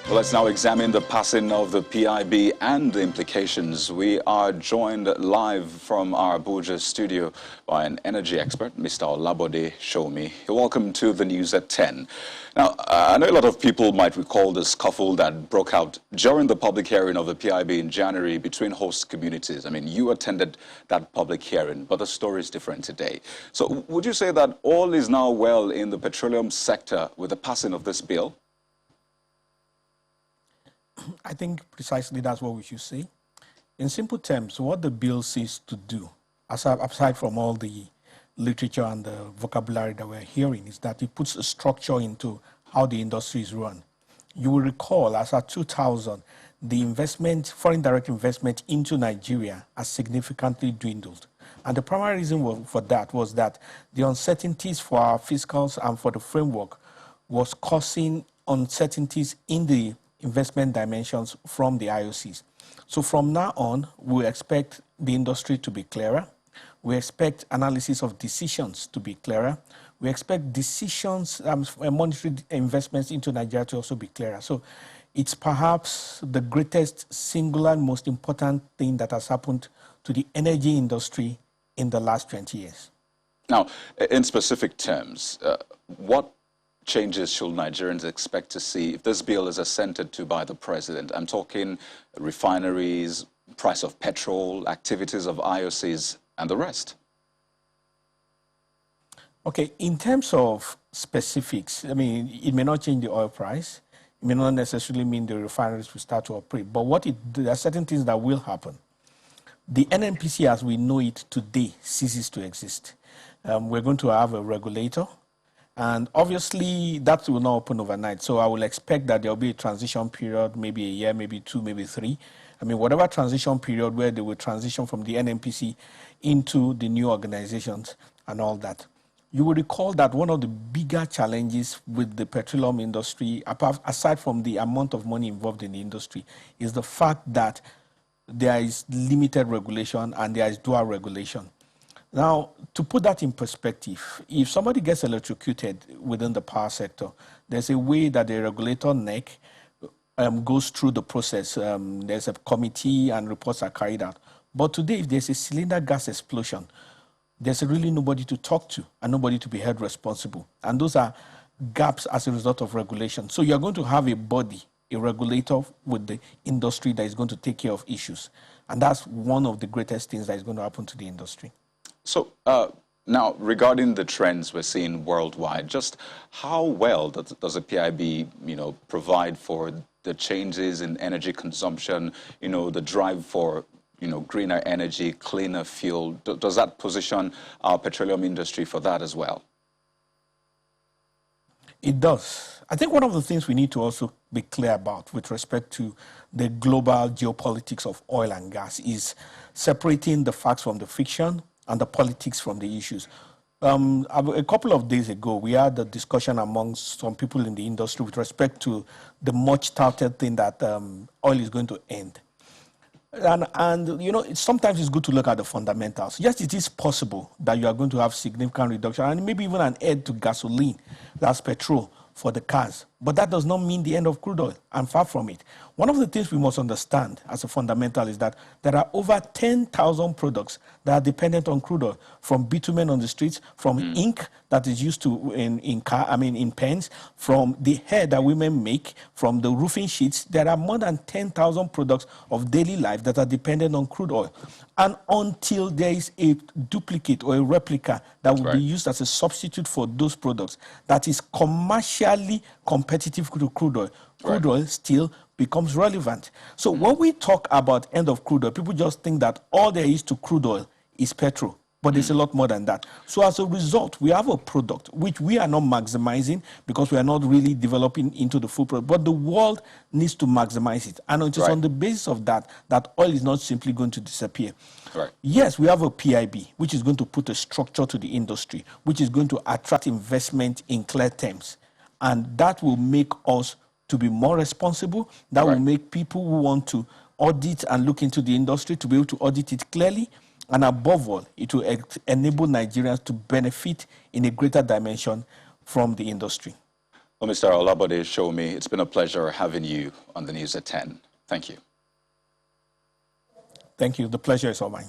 Well, let's now examine the passing of the PIB and the implications. We are joined live from our Abuja studio by an energy expert, Mr. Olabode Shomi. Welcome to the news at 10. Now, I know a lot of people might recall the scuffle that broke out during the public hearing of the PIB in January between host communities. I mean, you attended that public hearing, but the story is different today. So would you say that all is now well in the petroleum sector with the passing of this bill? I think precisely that's what we should say. In simple terms, what the bill seeks to do, aside from all the literature and the vocabulary that we're hearing, is that it puts a structure into how the industry is run. You will recall, as at 2000, the foreign direct investment into Nigeria has significantly dwindled. And the primary reason for that was that the uncertainties for our fiscals and for the framework was causing uncertainties in the investment dimensions from the IOCs. So from now on, we expect the industry to be clearer. We expect analysis of decisions to be clearer. We expect decisions, monetary investments into Nigeria to also be clearer. So it's perhaps the greatest singular and most important thing that has happened to the energy industry in the last 20 years. Now, in specific terms, what changes should Nigerians expect to see if this bill is assented to by the president? I'm talking refineries, price of petrol, activities of IOCs, and the rest. Okay, in terms of specifics, I mean, it may not change the oil price. It may not necessarily mean the refineries will start to operate. But there are certain things that will happen. The NNPC, as we know it today, ceases to exist. We're going to have a regulator. And obviously, that will not open overnight. So I will expect that there will be a transition period, maybe a year, maybe two, maybe three. I mean, whatever transition period where they will transition from the NNPC into the new organizations and all that. You will recall that one of the bigger challenges with the petroleum industry, aside from the amount of money involved in the industry, is the fact that there is limited regulation and there is dual regulation. Now, to put that in perspective, if somebody gets electrocuted within the power sector, there's a way that the regulator NEC goes through the process. There's a committee and reports are carried out. But today, if there's a cylinder gas explosion, there's really nobody to talk to and nobody to be held responsible. And those are gaps as a result of regulation. So you're going to have a body, a regulator with the industry that is going to take care of issues. And that's one of the greatest things that is going to happen to the industry. So now, regarding the trends we're seeing worldwide, just how well does the PIB, provide for the changes in energy consumption, the drive for, greener energy, cleaner fuel? Does that position our petroleum industry for that as well? It does. I think one of the things we need to also be clear about with respect to the global geopolitics of oil and gas is separating the facts from the fiction and the politics from the issues. A couple of days ago, we had a discussion amongst some people in the industry with respect to the much touted thing that oil is going to end. And sometimes it's good to look at the fundamentals. Yes, it is possible that you are going to have significant reduction and maybe even an end to gasoline, that's petrol, for the cars. But that does not mean the end of crude oil, and far from it. One of the things we must understand as a fundamental is that there are over 10,000 products that are dependent on crude oil, from bitumen on the streets, from ink that is used to in pens, from the hair that women make, from the roofing sheets. There are more than 10,000 products of daily life that are dependent on crude oil. And until there is a duplicate or a replica that will be used as a substitute for those products that is commercially competitive to crude oil still becomes relevant. So when we talk about end of crude oil, people just think that all there is to crude oil is petrol. But there's a lot more than that. So as a result, we have a product which we are not maximizing because we are not really developing into the full product. But the world needs to maximize it. And it is on the basis of that oil is not simply going to disappear. Yes, we have a PIB, which is going to put a structure to the industry, which is going to attract investment in clear terms. And that will make us to be more responsible. That will make people who want to audit and look into the industry to be able to audit it clearly. And above all, it will enable Nigerians to benefit in a greater dimension from the industry. Well, Mr. Olabode Shomi, it's been a pleasure having you on the News at 10. Thank you. Thank you. The pleasure is all mine.